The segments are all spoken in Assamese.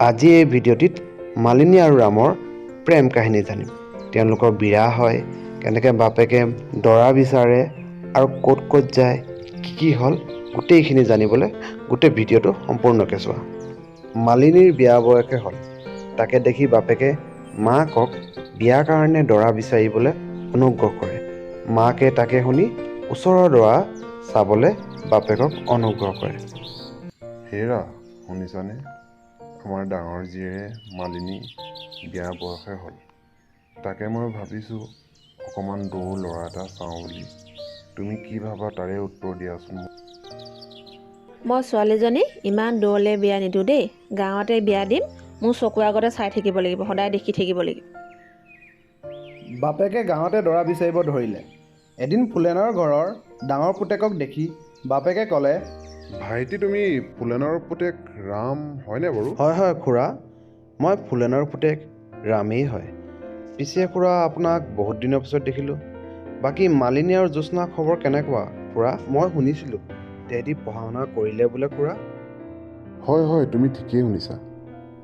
আজি এই ভিডিঅ'টিত মালিনী আৰু ৰামৰ প্ৰেম কাহিনী জানিম। তেওঁলোকৰ বিয়া হয়, কেনেকৈ বাপেকে দৰা বিচাৰে আৰু ক'ত ক'ত যায়, কি হ'ল গোটেইখিনি জানিবলৈ গোটেই ভিডিঅ'টো সম্পূৰ্ণকৈ চোৱা। মালিনীৰ বিয়া বয়সে হ'ল। তাকে দেখি বাপেকে মাকক বিয়াৰ কাৰণে দৰা বিচাৰিবলৈ অনুগ্ৰহ কৰে। মাকে তাকে শুনি ওচৰৰ দৰা চাবলৈ বাপেকক অনুগ্ৰহ কৰে। হেৰা, শুনিছানে? আমাৰ ডাঙৰ জীয়েৰে মালিনী বিয়া বয়সে হ'ল। তাকে মই ভাবিছোঁ অকণমান দূৰ ল'ৰা এটা চাওঁ বুলি। তুমি কি ভাবা তাৰে উত্তৰ দিয়াচোন। মই ছোৱালীজনী ইমান দূৰলৈ বিয়া নিদিওঁ দেই। গাঁৱতে বিয়া দিম। মোৰ চকুৰ আগতে চাই থাকিব লাগিব, সদায় দেখি থাকিব লাগিব। বাপেকে গাঁৱতে দৰা বিচাৰিব ধৰিলে। এদিন ফুলেনৰ ঘৰৰ ডাঙৰ পুতেকক দেখি বাপেকে ক'লে, ভাইটি, তুমি ফুলেনৰ পুতেক ৰাম হয়নে বাৰু? হয় খুৰা, মই ফুলেনৰ পুতেক ৰামেই হয়। পিছে খুৰা, আপোনাক বহুত দিনৰ পিছত দেখিলোঁ। বাকী মালিনী আৰু জ্যোৎস্নাৰ খবৰ কেনেকুৱা খুৰা? মই শুনিছিলোঁ তেহেঁতি পঢ়া শুনা কৰিলে বোলে খুৰা। হয়, তুমি ঠিকেই শুনিছা।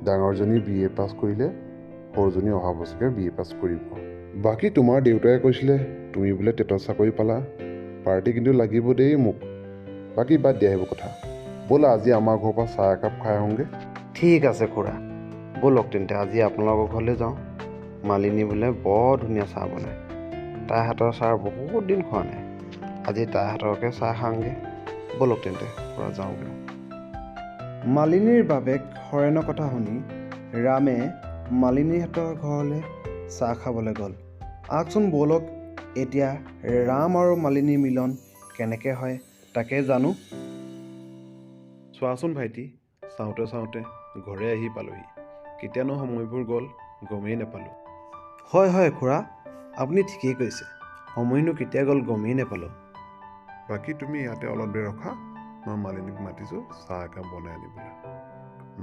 ডাঙৰজনী BA পাছ কৰিলে, সৰুজনী অহা বছৰকে BA পাছ কৰিব। বাকী তোমাৰ দেউতাই কৈছিলে তুমি বোলে টেটত চাকৰি পালা। পাৰ্টি কিন্তু লাগিব দেই মোক। বাকী বাদ দিয়া সেইবোৰ কথা। ব'লা আজি আমাৰ ঘৰৰ পৰা চাহ একাপ খাই আহোঁগৈ। ঠিক আছে খুৰা, ব'লক তেন্তে আজি আপোনালোকৰ ঘৰলৈ যাওঁ। মালিনী বোলে বৰ ধুনীয়া চাহ বনায়। তাইৰ হাতৰ চাহ বহুত দিন খোৱা নাই। আজি তাইৰ হাতৰকে চাহ খাওঁগৈ। ব'লক তেন্তে খুৰা, যাওঁ বোলো। মালিনীৰ বাপেক হৰেণৰ কথা শুনি ৰামে মালিনীহঁতৰ ঘৰলৈ চাহ খাবলৈ গ'ল। আহকচোন ব'লক এতিয়া ৰাম আৰু মালিনীৰ মিলন কেনেকৈ হয় তাকে জানো। চোৱাচোন ভাইটি, চাওঁতে চাওঁতে ঘৰে আহি পালোহি। কেতিয়ানো সময়বোৰ গ'ল গমেই নাপালোঁ। হয় খুৰা, আপুনি ঠিকেই কৈছে। সময়নো কেতিয়া গ'ল গমেই নাপালোঁ। বাকী তুমি ইয়াতে অলপ দেৰি ৰখা, মই মালিনীক মাতিছোঁ চাহ একাপ বনাই আনিবলৈ।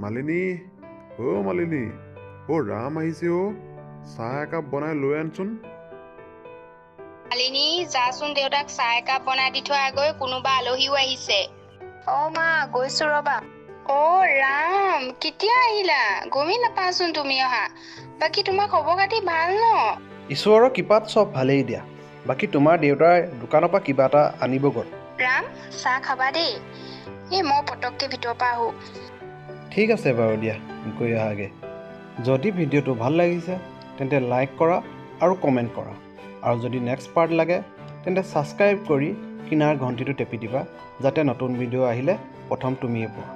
মালিনী, মালিনী, ৰাম আহিছে চাহ একাপ বনাই লৈ আনচোন। মালিনী, যাচোন দেউতাক চাহ একাপ বনাই দি থোৱা আগৈ, কোনোবা আলহীও আহিছে। মা, গৈছো ৰবা। ৰাম, কেতিয়া আহিলা? গমেই নাপাচোন তুমি অহা। বাকী তোমাৰ খবৰ খাতি ভাল ন? ঈশ্বৰৰ কৃপাত চব ভালেই দিয়া। বাকী তোমাৰ দেউতাই দোকানৰ পৰা কিবা এটা আনিব গ'ল। ৰাম, চাহ খাবা দেই। মই পটককে ভিতৰৰ পৰা আহোঁ। ঠিক আছে বাৰু দিয়া, গৈ আহাগে। যদি ভিডিঅ'টো ভাল লাগিছে তেন্তে লাইক কৰা আৰু কমেণ্ট কৰা। আৰু যদি নেক্সট পাৰ্ট লাগে তেন্তে ছাবস্ক্ৰাইব কৰি কিনাৰ ঘণ্টিটো টেপি দিবা, যাতে নতুন ভিডিঅ' আহিলে প্ৰথম তুমিয়ে পোৱা।